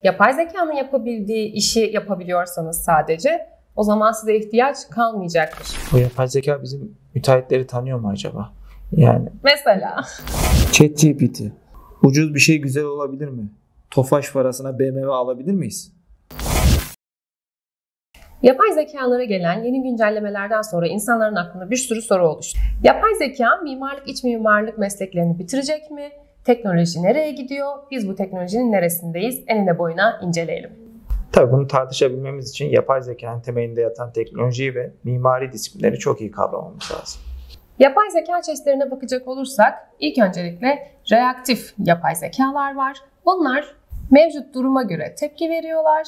yapay zekanın yapabildiği işi yapabiliyorsanız sadece, o zaman size ihtiyaç kalmayacaktır. Bu yapay zeka bizim müteahhitleri tanıyor mu acaba? Yani Mesela ChatGPT. Ucuz bir şey güzel olabilir mi? Tofaş parasına BMW alabilir miyiz? yapay zekalara gelen yeni güncellemelerden sonra insanların aklında bir sürü soru oluştu. Yapay zeka mimarlık, iç mimarlık mesleklerini bitirecek mi? Teknoloji nereye gidiyor? Biz bu teknolojinin neresindeyiz? Enine boyuna inceleyelim. Tabii bunu tartışabilmemiz için yapay zekanın temelinde yatan teknolojiyi ve mimari disiplinleri çok iyi kavramamız lazım. Yapay zeka çeşitlerine bakacak olursak ilk öncelikle reaktif yapay zekalar var. Bunlar mevcut duruma göre tepki veriyorlar,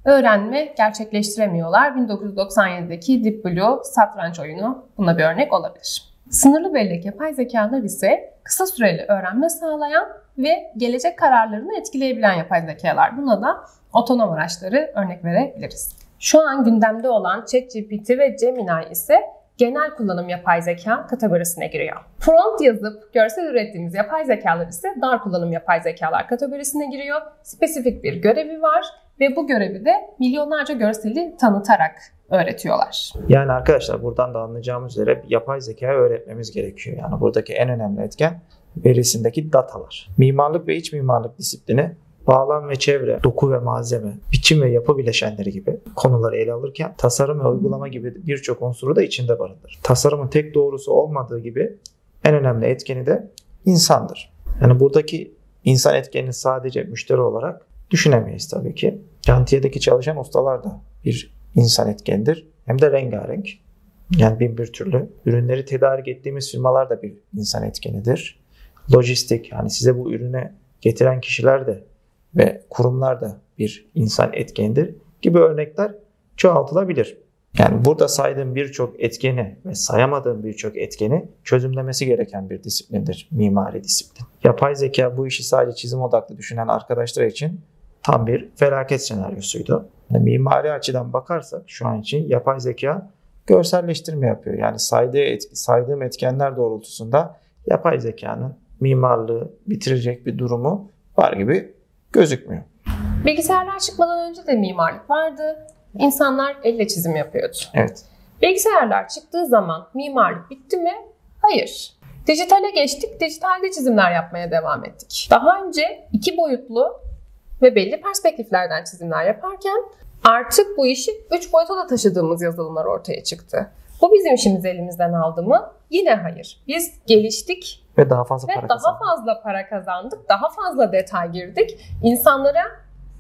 öğrenme gerçekleştiremiyorlar. 1997'deki Deep Blue satranç oyunu buna bir örnek olabilir. Sınırlı bellek yapay zekalar ise kısa süreli öğrenme sağlayan ve gelecek kararlarını etkileyebilen yapay zekalar. Buna da otonom araçları örnek verebiliriz. Şu an gündemde olan ChatGPT ve Gemini ise genel kullanım yapay zeka kategorisine giriyor. Prompt yazıp görsel ürettiğimiz yapay zekalar ise dar kullanım yapay zekalar kategorisine giriyor. Spesifik bir görevi var ve bu görevi de milyonlarca görseli tanıtarak öğretiyorlar. Yani arkadaşlar buradan da anlayacağımız üzere yapay zekayı öğretmemiz gerekiyor. Yani buradaki en önemli etken verisindeki datalar. Mimarlık ve iç mimarlık disiplini bağlam ve çevre, doku ve malzeme, biçim ve yapı bileşenleri gibi konuları ele alırken tasarım ve uygulama gibi birçok unsuru da içinde barındırır. Tasarımın tek doğrusu olmadığı gibi en önemli etkeni de insandır. Yani buradaki insan etkenini sadece müşteri olarak düşünemeyiz tabii ki. Şantiyedeki çalışan ustalar da bir insan etkenidir. Hem de rengarenk. Yani bin bir türlü. Ürünleri tedarik ettiğimiz firmalar da bir insan etkenidir. Lojistik, yani size bu ürünü getiren kişiler de ve kurumlar da bir insan etkenidir gibi örnekler çoğaltılabilir. Yani burada saydığım birçok etkeni ve sayamadığım birçok etkeni çözümlemesi gereken bir disiplindir, mimari disiplin. Yapay zeka bu işi sadece çizim odaklı düşünen arkadaşlar için tam bir felaket senaryosuydu. Yani mimari açıdan bakarsak şu an için yapay zeka görselleştirme yapıyor. Yani saydığım etkenler doğrultusunda yapay zekanın mimarlığı bitirecek bir durumu var gibi gözükmüyor. Bilgisayarlar çıkmadan önce de mimarlık vardı. İnsanlar elle çizim yapıyordu. Evet. Bilgisayarlar çıktığı zaman mimarlık bitti mi? Hayır. Dijitale geçtik, dijitalde çizimler yapmaya devam ettik. Daha önce 2 boyutlu ve belli perspektiflerden çizimler yaparken artık bu işi 3 boyuta da taşıdığımız yazılımlar ortaya çıktı. Bu bizim işimizi elimizden aldı mı? Yine hayır. Biz geliştik ve daha fazla para kazandık, daha fazla detay girdik. İnsanlara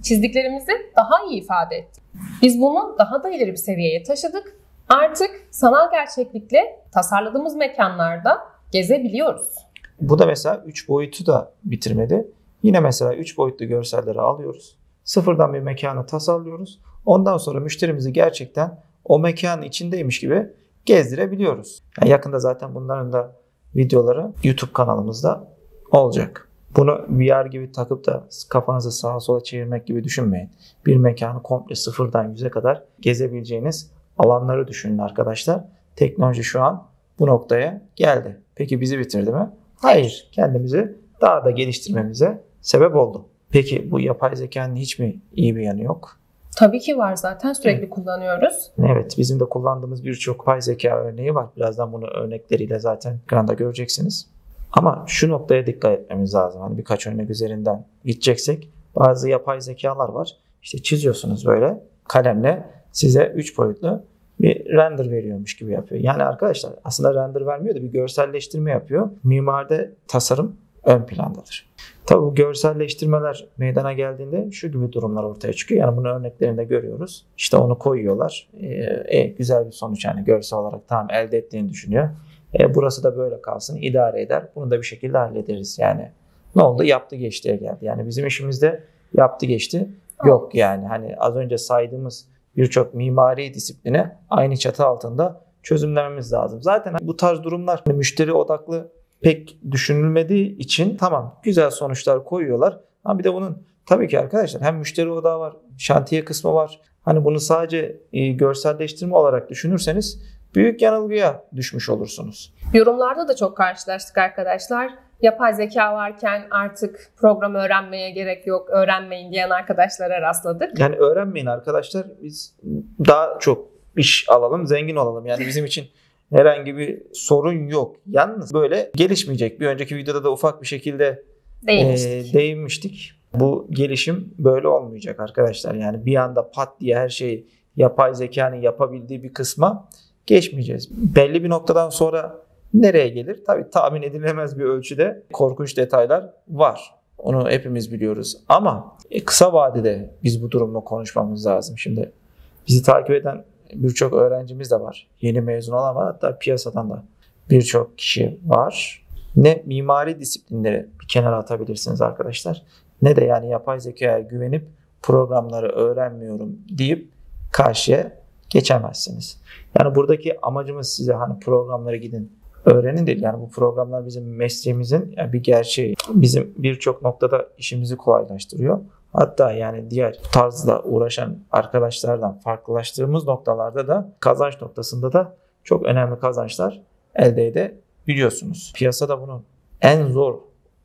çizdiklerimizi daha iyi ifade ettik. Biz bunu daha da ileri bir seviyeye taşıdık. Artık sanal gerçeklikle tasarladığımız mekanlarda gezebiliyoruz. Bu da mesela 3 boyutu da bitirmedi. Yine mesela 3 boyutlu görselleri alıyoruz. Sıfırdan bir mekanı tasarlıyoruz. Ondan sonra müşterimizi gerçekten o mekanın içindeymiş gibi gezdirebiliyoruz. Yani yakında zaten bunların da videoları YouTube kanalımızda olacak. Bunu VR gibi takıp da kafanızı sağa sola çevirmek gibi düşünmeyin. Bir mekanı komple sıfırdan 100'e kadar gezebileceğiniz alanları düşünün arkadaşlar. Teknoloji şu an bu noktaya geldi. Peki bizi bitirdi mi? Hayır. Kendimizi daha da geliştirmemize sebep oldu. Peki bu yapay zekanın hiç mi iyi bir yanı yok? Tabii ki var, zaten sürekli kullanıyoruz. Evet, bizim de kullandığımız birçok yapay zeka örneği var. Birazdan bunu örnekleriyle zaten ekranda göreceksiniz. Ama şu noktaya dikkat etmemiz lazım. Hani birkaç örnek üzerinden gideceksek bazı yapay zekalar var. İşte çiziyorsunuz böyle kalemle, size 3 boyutlu bir render veriyormuş gibi yapıyor. Yani arkadaşlar aslında render vermiyor da bir görselleştirme yapıyor. Mimaride tasarım ön plandadır. Tabii bu görselleştirmeler meydana geldiğinde şu gibi durumlar ortaya çıkıyor. Yani bunun örneklerini de görüyoruz. İşte onu koyuyorlar. Güzel bir sonuç, yani görsel olarak tamam elde ettiğini düşünüyor. Burası da böyle kalsın, idare eder. Bunu da bir şekilde hallederiz. Yani ne oldu? Yaptı geçtiye geldi. Yani bizim işimizde yaptı geçti yok yani. Hani az önce saydığımız birçok mimari disiplini aynı çatı altında çözümlememiz lazım. Zaten bu tarz durumlar müşteri odaklı pek düşünülmediği için tamam güzel sonuçlar koyuyorlar. Ama bir de bunun tabii ki arkadaşlar hem müşteri odağı var, şantiye kısmı var. Hani bunu sadece görselleştirme olarak düşünürseniz büyük yanılgıya düşmüş olursunuz. Yorumlarda da çok karşılaştık arkadaşlar. yapay zeka varken artık program öğrenmeye gerek yok, öğrenmeyin diyen arkadaşlara rastladık. Yani öğrenmeyin arkadaşlar, biz daha çok iş alalım, zengin olalım. Yani bizim için herhangi bir sorun yok. Yalnız böyle gelişmeyecek. Bir önceki videoda da ufak bir şekilde değinmiştik. Bu gelişim böyle olmayacak arkadaşlar. Yani bir anda pat diye her şeyi yapay zekanın yapabildiği bir kısma geçmeyeceğiz. Belli bir noktadan sonra nereye gelir? Tabii tahmin edilemez bir ölçüde korkunç detaylar var. Onu hepimiz biliyoruz. Ama kısa vadede biz bu durumu konuşmamız lazım. Şimdi bizi takip eden birçok öğrencimiz de var. Yeni mezun olan var. Hatta piyasadan da birçok kişi var. Ne mimari disiplinleri bir kenara atabilirsiniz arkadaşlar, ne de yani yapay zekaya güvenip programları öğrenmiyorum deyip karşıya geçemezsiniz. Yani buradaki amacımız size hani programları gidin öğrenin değil. Yani bu programlar bizim mesleğimizin bir gerçeği. Bizim birçok noktada işimizi kolaylaştırıyor. Hatta yani diğer tarzla uğraşan arkadaşlardan farklılaştığımız noktalarda da kazanç noktasında da çok önemli kazançlar elde edebiliyorsunuz. Piyasada bunun en zor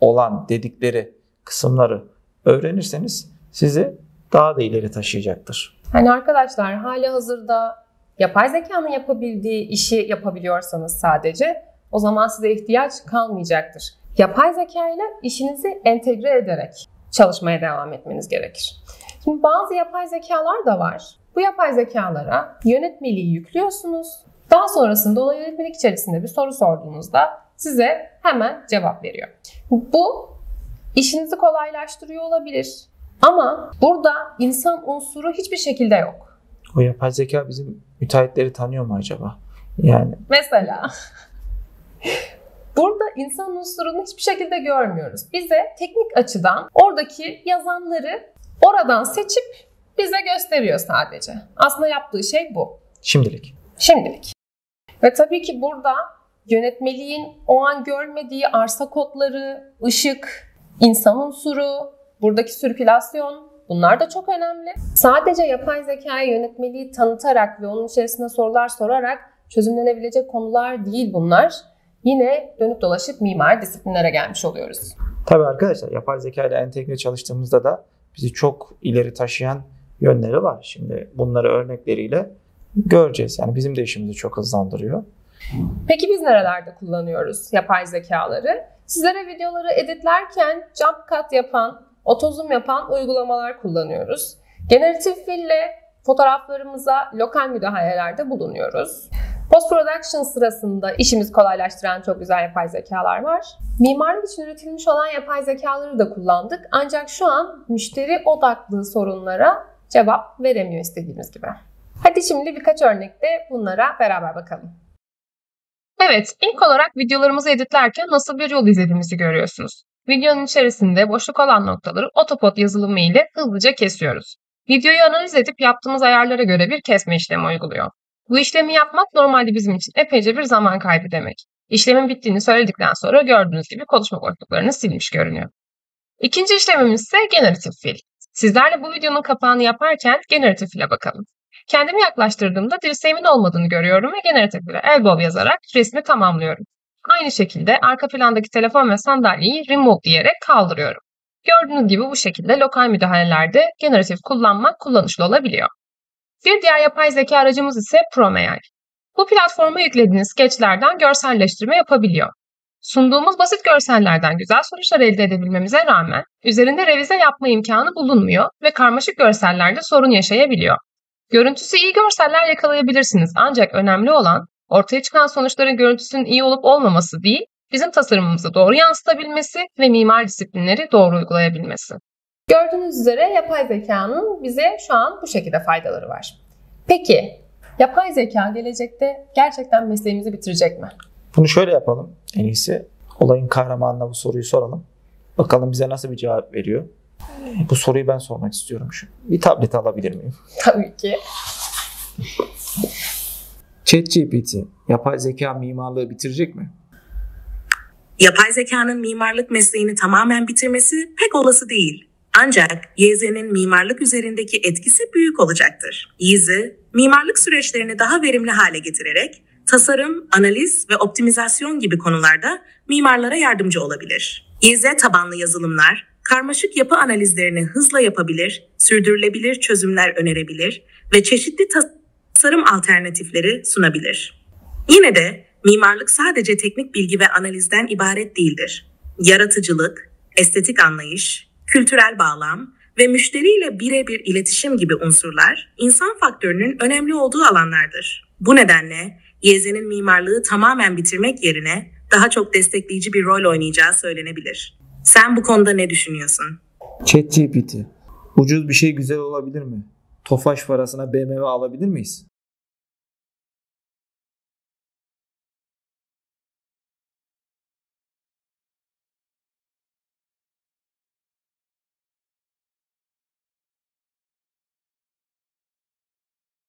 olan dedikleri kısımları öğrenirseniz sizi daha da ileri taşıyacaktır. Hani arkadaşlar hali hazırda yapay zekanın yapabildiği işi yapabiliyorsanız sadece o zaman size ihtiyaç kalmayacaktır. Yapay zeka ile işinizi entegre ederek çalışmaya devam etmeniz gerekir. Şimdi bazı yapay zekalar da var. Bu yapay zekalara yönetmeliği yüklüyorsunuz. Daha sonrasında ona yönetmelik içerisinde bir soru sorduğunuzda size hemen cevap veriyor. Bu işinizi kolaylaştırıyor olabilir. Ama burada insan unsuru hiçbir şekilde yok. O yapay zeka bizim müteahhitleri tanıyor mu acaba? Yani mesela burada insan unsurunu hiçbir şekilde görmüyoruz. Bize teknik açıdan oradaki yazanları oradan seçip bize gösteriyor sadece. Aslında yaptığı şey bu. Şimdilik. Ve tabii ki burada yönetmeliğin o an görmediği arsa kodları, ışık, insan unsuru, buradaki sirkülasyon, bunlar da çok önemli. Sadece yapay zekaya yönetmeliği tanıtarak ve onun içerisinde sorular sorarak çözümlenebilecek konular değil bunlar. Yine dönüp dolaşıp mimari disiplinlere gelmiş oluyoruz. Tabii arkadaşlar, yapay zeka ile entegre çalıştığımızda da bizi çok ileri taşıyan yönleri var. Şimdi bunları örnekleriyle göreceğiz. Yani bizim de işimizi çok hızlandırıyor. Peki biz nerelerde kullanıyoruz yapay zekaları? Sizlere videoları editlerken jump cut yapan, otozoom yapan uygulamalar kullanıyoruz. Generatif Fill'le fotoğraflarımıza lokal müdahalelerde bulunuyoruz. Post production sırasında işimizi kolaylaştıran çok güzel yapay zekalar var. Mimarlık için üretilmiş olan yapay zekaları da kullandık. Ancak şu an müşteri odaklı sorunlara cevap veremiyor istediğimiz gibi. Hadi şimdi birkaç örnekte bunlara beraber bakalım. Evet, ilk olarak videolarımızı editlerken nasıl bir yol izlediğimizi görüyorsunuz. Videonun içerisinde boşluk olan noktaları AutoPod yazılımı ile hızlıca kesiyoruz. Videoyu analiz edip yaptığımız ayarlara göre bir kesme işlemi uyguluyor. Bu işlemi yapmak normalde bizim için epeyce bir zaman kaybı demek. İşlemin bittiğini söyledikten sonra gördüğünüz gibi konuşma boşluklarını silmiş görünüyor. İkinci işlemimiz ise Generative Fill. Sizlerle bu videonun kapağını yaparken Generative Fill'e bakalım. Kendimi yaklaştırdığımda dirseğimin olmadığını görüyorum ve Generative Fill'e elbow yazarak resmi tamamlıyorum. Aynı şekilde arka plandaki telefon ve sandalyeyi remove diyerek kaldırıyorum. Gördüğünüz gibi bu şekilde lokal müdahalelerde Generative kullanmak kullanışlı olabiliyor. Bir diğer yapay zeka aracımız ise ProMAI. Bu platforma yüklediğiniz sketchlerden görselleştirme yapabiliyor. Sunduğumuz basit görsellerden güzel sonuçlar elde edebilmemize rağmen üzerinde revize yapma imkanı bulunmuyor ve karmaşık görsellerde sorun yaşayabiliyor. Görüntüsü iyi görseller yakalayabilirsiniz ancak önemli olan ortaya çıkan sonuçların görüntüsünün iyi olup olmaması değil, bizim tasarımımızı doğru yansıtabilmesi ve mimar disiplinleri doğru uygulayabilmesi. Gördüğünüz üzere yapay zekanın bize şu an bu şekilde faydaları var. Peki, yapay zeka gelecekte gerçekten mesleğimizi bitirecek mi? Bunu şöyle yapalım. En iyisi olayın kahramanına bu soruyu soralım. Bakalım bize nasıl bir cevap veriyor. Bu soruyu ben sormak istiyorum şu. Bir tablet alabilir miyim? Tabii ki. ChatGPT yapay zeka mimarlığı bitirecek mi? Yapay zekanın mimarlık mesleğini tamamen bitirmesi pek olası değil. Ancak YZ'nin mimarlık üzerindeki etkisi büyük olacaktır. YZ, mimarlık süreçlerini daha verimli hale getirerek tasarım, analiz ve optimizasyon gibi konularda mimarlara yardımcı olabilir. YZ tabanlı yazılımlar, karmaşık yapı analizlerini hızla yapabilir, sürdürülebilir çözümler önerebilir ve çeşitli tasarım alternatifleri sunabilir. Yine de mimarlık sadece teknik bilgi ve analizden ibaret değildir. Yaratıcılık, estetik anlayış, kültürel bağlam ve müşteriyle birebir iletişim gibi unsurlar insan faktörünün önemli olduğu alanlardır. Bu nedenle YZ'nin mimarlığı tamamen bitirmek yerine daha çok destekleyici bir rol oynayacağı söylenebilir. Sen bu konuda ne düşünüyorsun? ChatGPT. Ucuz bir şey güzel olabilir mi? Tofaş parasına BMW alabilir miyiz?